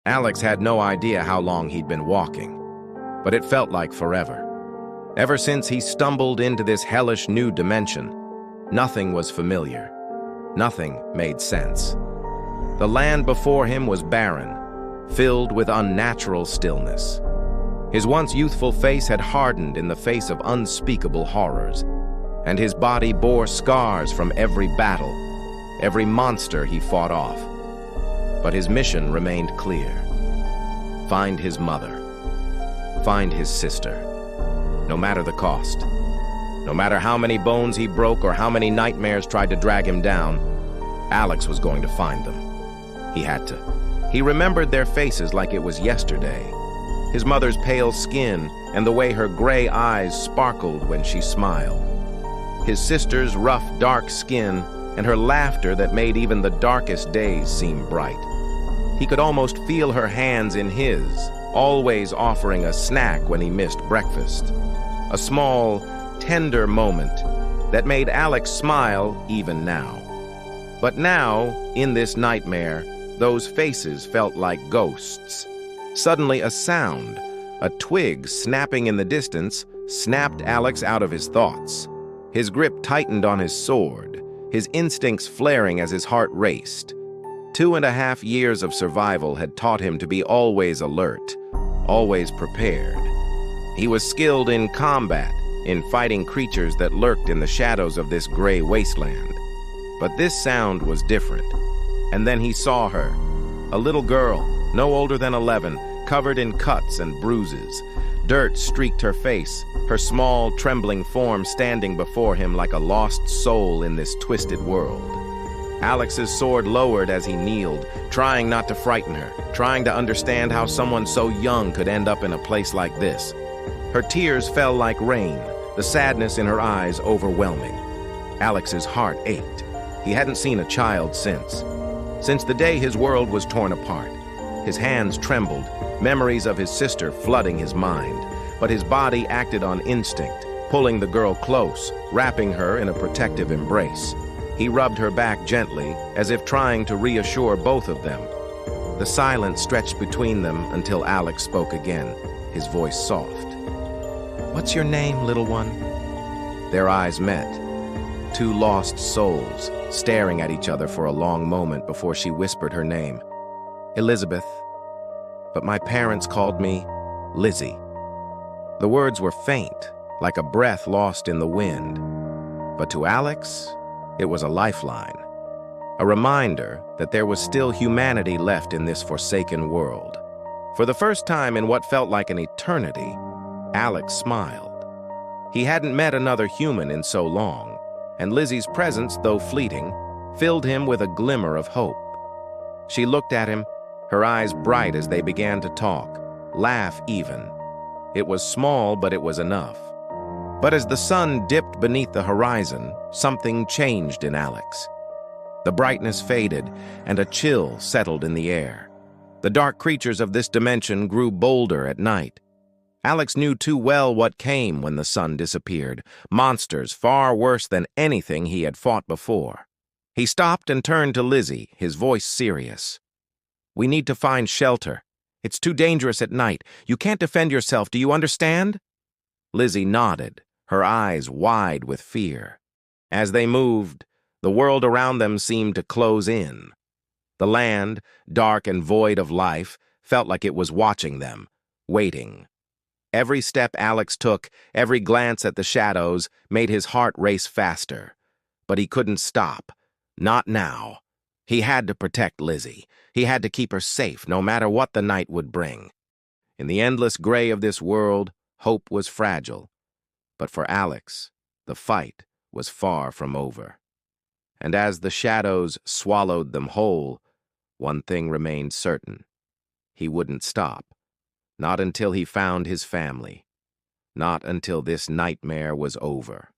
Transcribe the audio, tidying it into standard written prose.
Alex had no idea how long he'd been walking, but it felt like forever. Ever since he stumbled into this hellish new dimension, nothing was familiar. Nothing made sense. The land before him was barren, filled with unnatural stillness. His once youthful face had hardened in the face of unspeakable horrors, and his body bore scars from every battle, every monster he fought off. But his mission remained clear. Find his mother. Find his sister. No matter the cost. No matter how many bones he broke or how many nightmares tried to drag him down, Alex was going to find them. He had to. He remembered their faces like it was yesterday. His mother's pale skin and the way her gray eyes sparkled when she smiled. His sister's rough, dark skin and her laughter that made even the darkest days seem bright. He could almost feel her hands in his, always offering a snack when he missed breakfast. A small, tender moment that made Alex smile even now. But now, in this nightmare, those faces felt like ghosts. Suddenly a sound, a twig snapping in the distance, snapped Alex out of his thoughts. His grip tightened on his sword, his instincts flaring as his heart raced. 2.5 years of survival had taught him to be always alert, always prepared. He was skilled in combat, in fighting creatures that lurked in the shadows of this gray wasteland. But this sound was different. And then he saw her, a little girl, no older than 11, covered in cuts and bruises. Dirt streaked her face, her small, trembling form standing before him like a lost soul in this twisted world. Alex's sword lowered as he kneeled, trying not to frighten her, trying to understand how someone so young could end up in a place like this. Her tears fell like rain, the sadness in her eyes overwhelming. Alex's heart ached. He hadn't seen a child since the day his world was torn apart. His hands trembled, memories of his sister flooding his mind, but his body acted on instinct, pulling the girl close, wrapping her in a protective embrace. He rubbed her back gently, as if trying to reassure both of them. The silence stretched between them until Alex spoke again, his voice soft. "What's your name, little one?" Their eyes met. Two lost souls, staring at each other for a long moment before she whispered her name. "Elizabeth. But my parents called me Lizzy." The words were faint, like a breath lost in the wind. But to Alex, it was a lifeline, a reminder that there was still humanity left in this forsaken world. For the first time in what felt like an eternity, Alex smiled. He hadn't met another human in so long, and Lizzy's presence, though fleeting, filled him with a glimmer of hope. She looked at him, her eyes bright as they began to talk, laugh even. It was small, but it was enough. But as the sun dipped beneath the horizon, something changed in Alex. The brightness faded, and a chill settled in the air. The dark creatures of this dimension grew bolder at night. Alex knew too well what came when the sun disappeared, monsters far worse than anything he had fought before. He stopped and turned to Lizzy, his voice serious. "We need to find shelter. It's too dangerous at night. You can't defend yourself, do you understand?" Lizzy nodded, her eyes wide with fear. As they moved, the world around them seemed to close in. The land, dark and void of life, felt like it was watching them, waiting. Every step Alex took, every glance at the shadows, made his heart race faster. But he couldn't stop. Not now. He had to protect Lizzy. He had to keep her safe, no matter what the night would bring. In the endless gray of this world, hope was fragile. But for Alex, the fight was far from over. And as the shadows swallowed them whole, one thing remained certain. He wouldn't stop. Not until he found his family. Not until this nightmare was over.